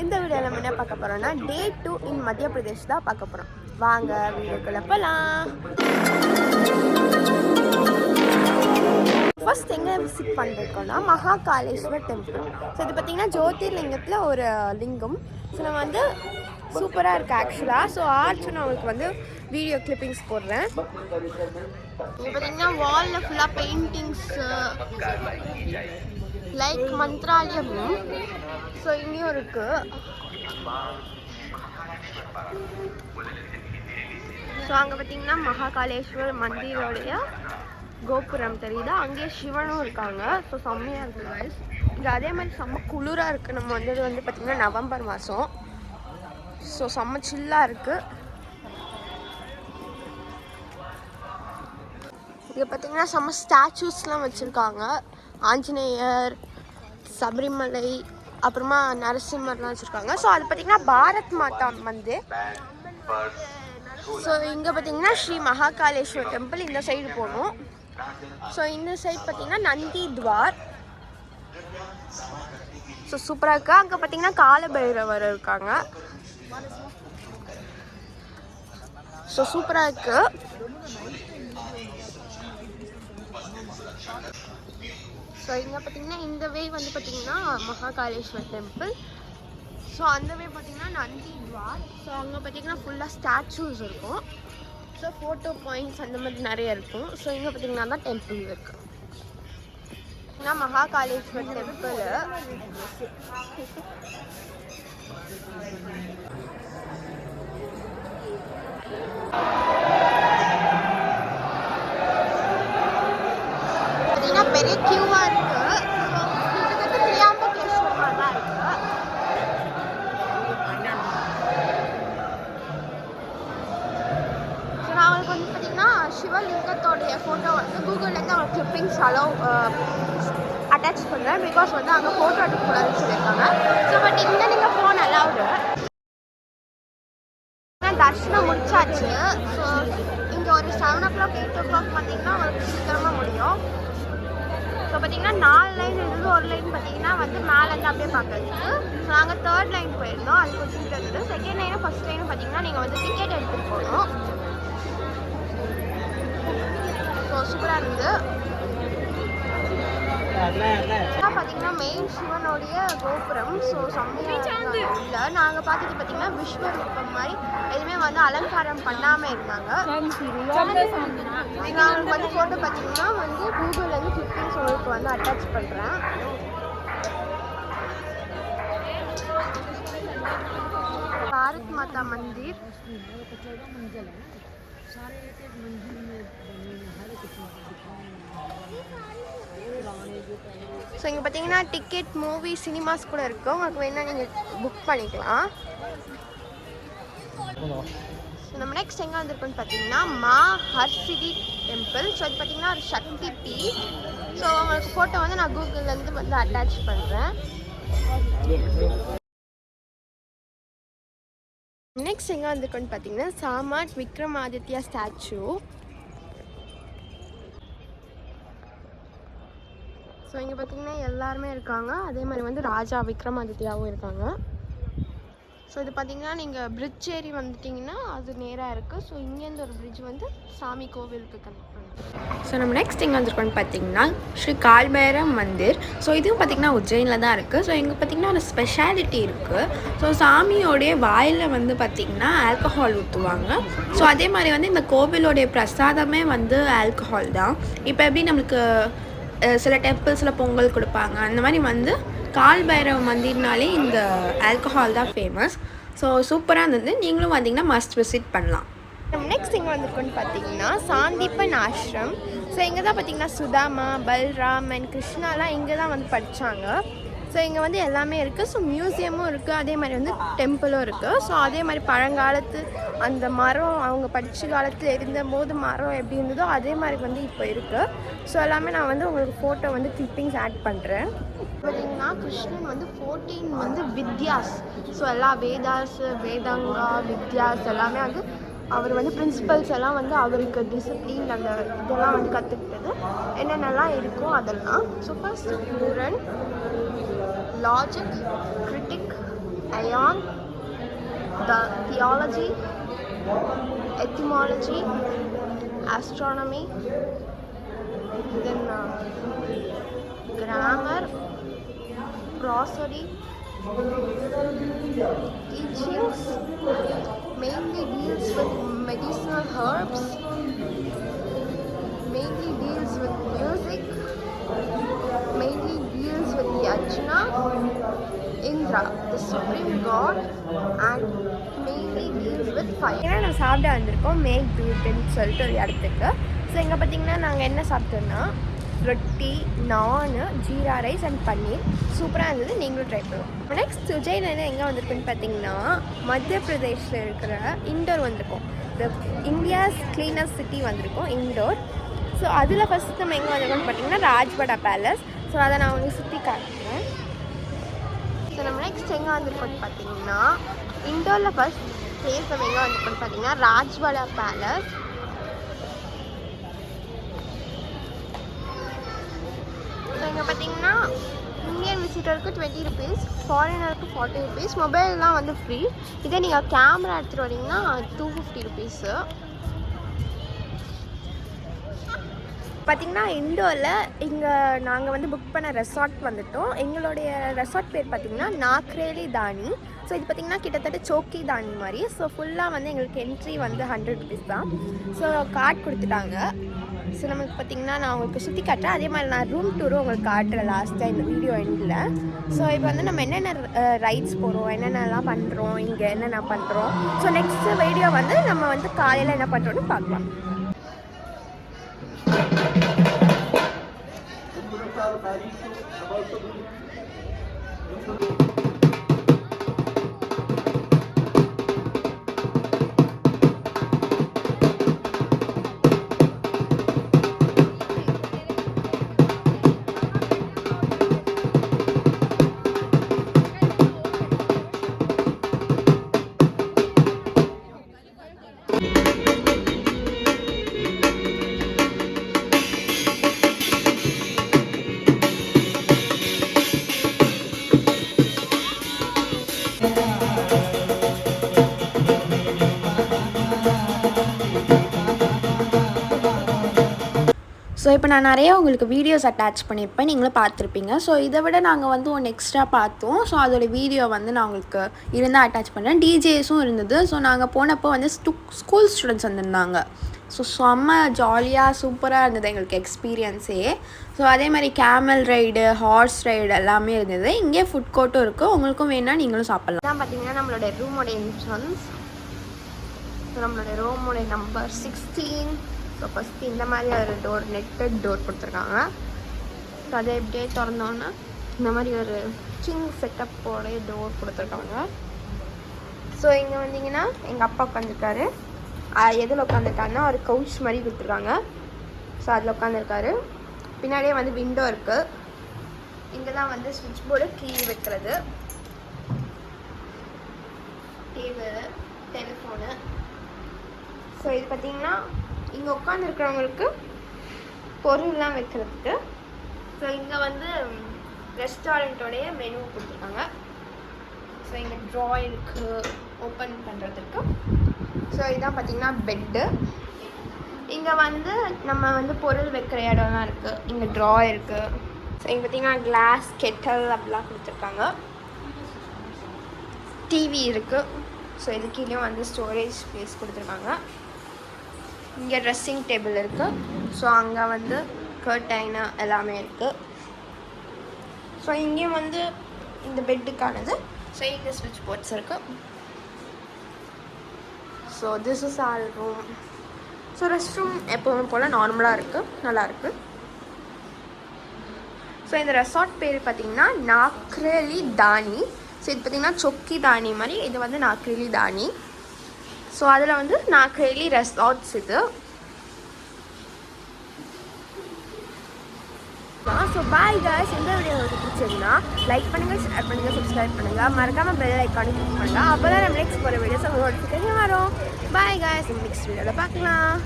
இந்த வீடியோவில் நம்ம என்ன பார்க்க போகிறோம்னா டே 2 இன் மத்திய பிரதேஷ் தான் பார்க்க போகிறோம். வாங்க வீடியோக்குள்ள போகலாம். ஃபர்ஸ்ட் எங்கே விசிட் பண்ணிருக்கோம்னா மகாகாலேஸ்வர் டெம்பிள். ஸோ இது பார்த்திங்கன்னா ஜோதிர்லிங்கத்தில் ஒரு லிங்கம். ஸோ நம்ம வந்து சூப்பராக இருக்குது ஆக்சுவலாக. ஸோ ஆர்ட்ஸ் நான் உங்களுக்கு வந்து வீடியோ கிளிப்பிங்ஸ் போடுறேன். இங்கே பார்த்திங்கன்னா வாலில் ஃபுல்லாக பெயிண்டிங்ஸு லைக் மந்த்ராலயம். ஸோ இங்கேயும் இருக்குது. ஸோ அங்கே பார்த்திங்கன்னா மகாகாலேஸ்வர் மந்திரோடைய கோபுரம் தெரியுதா, அங்கேயே சிவனும் இருக்காங்க. ஸோ செம்மையாக இருக்குது கைஸ். இங்கே அதே மாதிரி செம்ம குளிராக இருக்குது. நம்ம வந்தது வந்து பார்த்திங்கன்னா நவம்பர் மாதம். ஸோ செம்ம சில்லாக இருக்குது. இங்கே பார்த்திங்கன்னா செம்ம ஸ்டாச்சூஸ்லாம் வச்சுருக்காங்க. ஆஞ்சநேயர், சபரிமலை, அப்புறமா நரசிம்மர்லாம் வச்சுருக்காங்க. ஸோ அது பார்த்திங்கன்னா பாரத் மாதா மந்திர். ஸோ இங்கே பார்த்திங்கன்னா ஸ்ரீ மகாகாலேஸ்வர் டெம்பிள் இந்த சைடு போகணும். ஸோ இந்த சைடு பார்த்திங்கன்னா நந்தி துவார். ஸோ சூப்பராக இருக்கா. அங்கே பார்த்திங்கன்னா காலபைரவர் இருக்காங்க. ஸோ சூப்பராக இருக்குது. ஸோ இங்கே பார்த்திங்கன்னா இந்த வே வந்து பார்த்திங்கன்னா மகாகாலேஸ்வர் டெம்பிள். ஸோ அந்த வே பார்த்திங்கன்னா நந்தி துவார். ஸோ அங்கே பார்த்திங்கன்னா ஃபுல்லாக ஸ்டாச்சூஸ் இருக்கும். ஸோ ஃபோட்டோ பாயிண்ட்ஸ் அந்த மாதிரி நிறைய இருக்கும். ஸோ இங்கே பார்த்திங்கன்னா தான் டெம்பிள் இருக்குது. மகாகாலேஸ்வர் டெம்பிள். பார்த்தீங்கன்னா பெரிய கியூவாக இருக்குது. கிட்டத்தட்ட திரியாம்பகேஸ்வர் மாதிரி தான் இருக்குது. ஸோ நான் அவங்களுக்கு வந்து பார்த்தீங்கன்னா சிவலிங்கத்தோடைய ஃபோட்டோ வந்து கூகுள்லேருந்து அவங்க கிளிப்பிங்ஸ் அட்டாச் பண்ணுறேன். பிகாஸ் வந்து அங்கே ஃபோட்டோ எடுக்கக்கூடாதுன்னு சொல்லியிருக்காங்க. ஸோ பட் இங்கே நீங்கள் ஃபோன் அலவுடு. தர்ஷனம் முடிச்சாச்சு. ஸோ இங்கே ஒரு 7 o'clock 8 o'clock பார்த்தீங்கன்னா உங்களுக்கு சீக்கிரமாக முடியும். ஸோ பார்த்தீங்கன்னா 4 லைன் இருந்தது. ஒரு லைன் பார்த்தீங்கன்னா வந்து மேலேருந்து அப்படியே பார்க்கறதுக்கு. ஸோ நாங்கள் 3rd லைன் போயிருந்தோம். அது கொஞ்சம் சீக்கிரம் இருந்தது. 2nd லைனும் 1st லைனும் பார்த்தீங்கன்னா நீங்கள் வந்து டிக்கெட் எடுத்துகிட்டு போகணும். ஸோ சூப்பராக இருந்தது. பார்த்தீங்கன்னா மெயின் சிவனுடைய கோபுரம். ஸோ செம்மையாக இல்லை. நாங்கள் பார்த்தது பார்த்தீங்கன்னா விஸ்வரூபம் மாதிரி எதுவுமே வந்து அலங்காரம் பண்ணாமல் இருந்தாங்க. நாங்களுக்கு வந்து ஃபோட்டோ பார்த்தீங்கன்னா வந்து கூகுள்லேருந்து கிளிப்பிங்ஸ் உங்களுக்கு வந்து அட்டாச் பண்ணுறேன். பாரத் மாதா மந்திர். ஸோ இங்கே பார்த்தீங்கன்னா டிக்கெட் மூவி சினிமாஸ் கூட இருக்குது. உங்களுக்கு வேணா நீங்கள் புக் பண்ணிக்கலாம். ஸோ நம்ம நெக்ஸ்ட் எங்கே வந்திருக்கோன்னு பார்த்தீங்கன்னா ஹர்சிதி டெம்பிள். ஸோ அது பார்த்தீங்கன்னா ஒரு சக்தி பீட். ஸோ உங்களுக்கு ஃபோட்டோ வந்து நான் கூகுள்லேருந்து வந்து அட்டாச் பண்ணுறேன். நெக்ஸ்ட் எங்கே வந்திருக்கோன்னு பார்த்தீங்கன்னா சாமாட் விக்ரமாதித்யா ஸ்டாச்சு. ஸோ இங்கே பார்த்தீங்கன்னா எல்லாருமே இருக்காங்க. அதே மாதிரி வந்து ராஜா விக்ரமாதித்யாவும் இருக்காங்க. ஸோ இது பார்த்தீங்கன்னா நீங்கள் பிரிட்ஜ் ஏறி வந்துட்டிங்கன்னா அது நேராக இருக்குது. ஸோ இங்கேருந்து ஒரு பிரிட்ஜ் வந்து சாமி கோவிலுக்கு கனெக்ட் பண்ணுறோம். ஸோ நம்ம நெக்ஸ்ட் எங்கே வந்திருக்கோன்னு பார்த்தீங்கன்னா ஸ்ரீ கால்பைரவ் மந்திர். ஸோ இதுவும் பார்த்திங்கன்னா உஜ்ஜைனில் தான் இருக்குது. ஸோ இங்கே பார்த்திங்கன்னா ஒரு ஸ்பெஷாலிட்டி இருக்குது. ஸோ சாமியோடைய வாயில் வந்து பார்த்திங்கன்னா ஆல்கஹால் ஊற்றுவாங்க. ஸோ அதே மாதிரி வந்து இந்த கோவிலோடைய பிரசாதமே வந்து ஆல்கஹால் தான். இப்போ எப்படி நம்மளுக்கு சில டெம்பிள்ஸில் பொங்கல் கொடுப்பாங்க, அந்த மாதிரி வந்து கால்பைரவ் மந்திர்னாலே இந்த ஆல்கஹால் தான் ஃபேமஸ். ஸோ சூப்பராக இருந்தது. நீங்களும் வந்தீங்கன்னா மஸ்ட் விசிட் பண்ணலாம். நம்ம நெக்ஸ்ட் எங்கே வந்திருக்கோன்னு பார்த்தீங்கன்னா சாந்தீபன் ஆஷ்ரம். ஸோ இங்கே தான் பார்த்தீங்கன்னா சுதாமா, பல்ராம் அண்ட் கிருஷ்ணாலாம் இங்கே தான் வந்து படித்தாங்க. ஸோ இங்கே வந்து எல்லாமே இருக்குது. ஸோ மியூசியமும் இருக்குது, அதே மாதிரி வந்து டெம்பிளும் இருக்குது. ஸோ அதே மாதிரி பழங்காலத்து அந்த மரம் அவங்க படித்த காலத்தில் இருந்தபோது மரம் எப்படி இருந்ததோ அதே மாதிரி வந்து இப்போ இருக்குது. ஸோ எல்லாமே நான் வந்து உங்களுக்கு ஃபோட்டோ வந்து கிளிப்பிங்ஸ் ஆட் பண்ணுறேன். பார்த்தீங்கன்னா கிருஷ்ணன் வந்து 14 வந்து வித்யாஸ். ஸோ எல்லா வேதாஸ், வேதாங்கா, வித்யாஸ் எல்லாமே வந்து அவர் வந்து பிரின்சிபல்ஸ் எல்லாம் வந்து அவருக்கு டிசிப்ளின் அந்த இதெல்லாம் வந்து கற்றுக்கிட்டது என்னென்னலாம் இருக்கோ அதெல்லாம். ஸோ ஃபர்ஸ்ட் முரண், logic, critic Aeon, the theology, etymology, astronomy, then grammar, prosody, teachings, mainly deals with medicinal herbs, mainly deals with music, mainly deals with the Arjuna, Indra, the supreme god, and mainly deals with fire. ஏன்னா நம்ம சாப்பிட வந்திருக்கோம் make பியூட்டின்னு சொல்லிட்டு ஒரு இடத்துக்கு. So இங்கே பார்த்தீங்கன்னா நாங்கள் என்ன சாப்பிட்டோம்னா ரொட்டி, நானு, ஜீரா ரைஸ் அண்ட் பன்னீர் சூப்பராக இருந்தது. நீங்களும் ட்ரை பண்ணுவோம். நெக்ஸ்ட் உஜ்ஜைனில் எங்கே வந்திருக்குன்னு பார்த்தீங்கன்னா மத்திய பிரதேஷில் இருக்கிற இண்டோர் வந்திருக்கோம். த இந்தியாஸ் கிளீனஸ்ட் சிட்டி வந்திருக்கோம் இண்டோர். ஸோ அதில் ஃபஸ்ட் நம்ம எங்கே வந்திருக்கோம்னு பார்த்தீங்கன்னா ராஜ்படா பேலஸ். ஸோ அதை நான் உங்களுக்கு சுற்றி காட்டுறேன். ஸோ நம்ம நெக்ஸ்ட் எங்கே வந்திருக்கோம்னு பார்த்தீங்கன்னா இண்டோரில் ஃபஸ்ட் பிளேஸ் நம்ம எங்கே வந்திருக்கோம்னு பார்த்தீங்கன்னா ராஜ்படா பேலஸ். ஸோ இங்கே பார்த்தீங்கன்னா இந்தியன் விசிட்டருக்கு 20 rupees, ஃபாரினருக்கு 40 rupees, மொபைல்லாம் வந்து ஃப்ரீ. இதே நீங்கள் கேமரா எடுத்துகிட்டு வரீங்கன்னா 250 rupees. பார்த்திங்கன்னா இண்டோரில் இங்கே நாங்கள் வந்து புக் பண்ண ரெசார்ட் வந்துவிட்டோம். எங்களுடைய ரெசார்ட் பேர் பார்த்திங்கன்னா நாக்ரேலி தானி. ஸோ இது பார்த்திங்கன்னா கிட்டத்தட்ட சோக்கி தானி மாதிரி. ஸோ ஃபுல்லாக வந்து எங்களுக்கு என்ட்ரி வந்து 100 rupees தான். ஸோ கார்டு கொடுத்துட்டாங்க. ஸோ நமக்கு பார்த்திங்கன்னா நான் உங்களுக்கு சுற்றி காட்டுறேன். அதே மாதிரி நான் ரூம் டூரும் உங்களுக்கு காட்டுறேன் லாஸ்ட்டாக இந்த வீடியோ எண்டில். ஸோ இப்போ வந்து நம்ம என்னென்ன ரைட்ஸ் போகிறோம், என்னென்னலாம் பண்ணுறோம், இங்கே என்னென்ன பண்ணுறோம். ஸோ நெக்ஸ்ட்டு வீடியோ வந்து நம்ம வந்து காலையில் என்ன பண்ணுறோன்னு பார்க்கலாம். ஸோ இப்போ நான் நிறைய உங்களுக்கு வீடியோஸ் அட்டாச் பண்ணியிருப்பேன், நீங்களும் பார்த்துருப்பீங்க. ஸோ இதை விட நாங்கள் வந்து ஒன்று எக்ஸ்ட்ரா பார்த்தோம். ஸோ அதோடய வீடியோ வந்து நான் உங்களுக்கு இருந்தால் அட்டாச் பண்ணுறேன். டிஜேஸும் இருந்தது. ஸோ நாங்கள் போனப்போ வந்து ஸ்கூல் ஸ்டூடெண்ட்ஸ் வந்திருந்தாங்க. ஸோ செம்ம ஜாலியாக சூப்பராக இருந்தது எங்களுக்கு எக்ஸ்பீரியன்ஸே. ஸோ அதே மாதிரி கேமல் ரைடு, ஹார்ஸ் ரைடு எல்லாமே இருந்தது. இங்கே ஃபுட் கோர்ட்டும் இருக்குது. உங்களுக்கும் வேணா நீங்களும் சாப்பிட்லாம். தான் பார்த்தீங்கன்னா நம்மளோட ரூமோட என்ட்ரன்ஸ். ஸோ நம்மளோட ரூமோட நம்பர் 16. ஸோ ஃபஸ்ட்டு இந்த மாதிரி ஒரு டோர், நெட்டட் டோர் கொடுத்துருக்காங்க. ஸோ அதை எப்படியே திறந்தோன்னா இந்த மாதிரி ஒரு கிங் செட்டப்போடைய டோர் கொடுத்துருக்காங்க. ஸோ இங்கே வந்தீங்கன்னா எங்கள் அப்பா உட்காந்துருக்காரு. எதில் உட்காந்துருக்காருன்னா ஒரு கவுச் மாதிரி கொடுத்துருக்காங்க. ஸோ அதில் உட்காந்துருக்காரு. பின்னாடியே வந்து விண்டோ இருக்குது. இங்கே தான் வந்து ஸ்விட்ச் போர்டு, கீ வைக்கிறது, டேபிள், டெலிஃபோனு. ஸோ இது பார்த்திங்கன்னா இங்கே உட்காந்துருக்கிறவங்களுக்கு பொருள்லாம் வைக்கிறதுக்கு. ஸோ இங்கே வந்து ரெஸ்டாரண்ட்டோடைய மெனு கொடுத்துருக்காங்க. ஸோ இங்கே ட்ராயிருக்கு ஓப்பன் பண்ணுறதுக்கு. ஸோ இதுதான் பார்த்திங்கன்னா பெட்டு. இங்கே வந்து நம்ம வந்து பொருள் வைக்கிற இடம்லாம் இருக்குது. இங்கே ட்ரா இருக்குது. ஸோ இங்கே பார்த்திங்கன்னா கிளாஸ், கெட்டல் அப்படிலாம் கொடுத்துருக்காங்க. டிவி இருக்குது. ஸோ இது கீழே வந்து ஸ்டோரேஜ் ஸ்பேஸ் கொடுத்துருக்காங்க. இங்கே ட்ரெஸ்ஸிங் டேபிள் இருக்குது. ஸோ அங்கே வந்து கர்டைனு எல்லாமே இருக்குது. ஸோ இங்கேயும் வந்து இந்த பெட்டுக்கானது. ஸோ இங்கே ஸ்விட்ச் போர்ட்ஸ் இருக்குது. So this is all room. So rest room எப்போவும் போல் நார்மலாக இருக்குது, நல்லாயிருக்கு. ஸோ இந்த ரெசார்ட் பேர் பார்த்திங்கன்னா நாக்ரேலி தானி. ஸோ இது பார்த்திங்கன்னா சொக்கி தானி மாதிரி, இது வந்து நாக்ரேலி தானி. ஸோ அதில் வந்து நாக்ரேலி ரெசார்ட்ஸ் இது. So bye guys. இந்த வீடியோ உங்களுக்கு பிடிச்சிருந்தா லைக் பண்ணுங்கள், ஷேர் பண்ணுங்கள், சப்ஸ்கிரைப் பண்ணுங்கள், மறக்காமல் பெல் ஐக்கானை கிளிக் பண்ணுங்கள். அப்போ தான் நம்ம நெக்ஸ்ட் போகிற வீடியோஸ் உங்களுக்கு நோட்டிஃபிகேஷன் வரும். Bye guys. நெக்ஸ்ட் வீடியோவில் பார்க்கலாம்.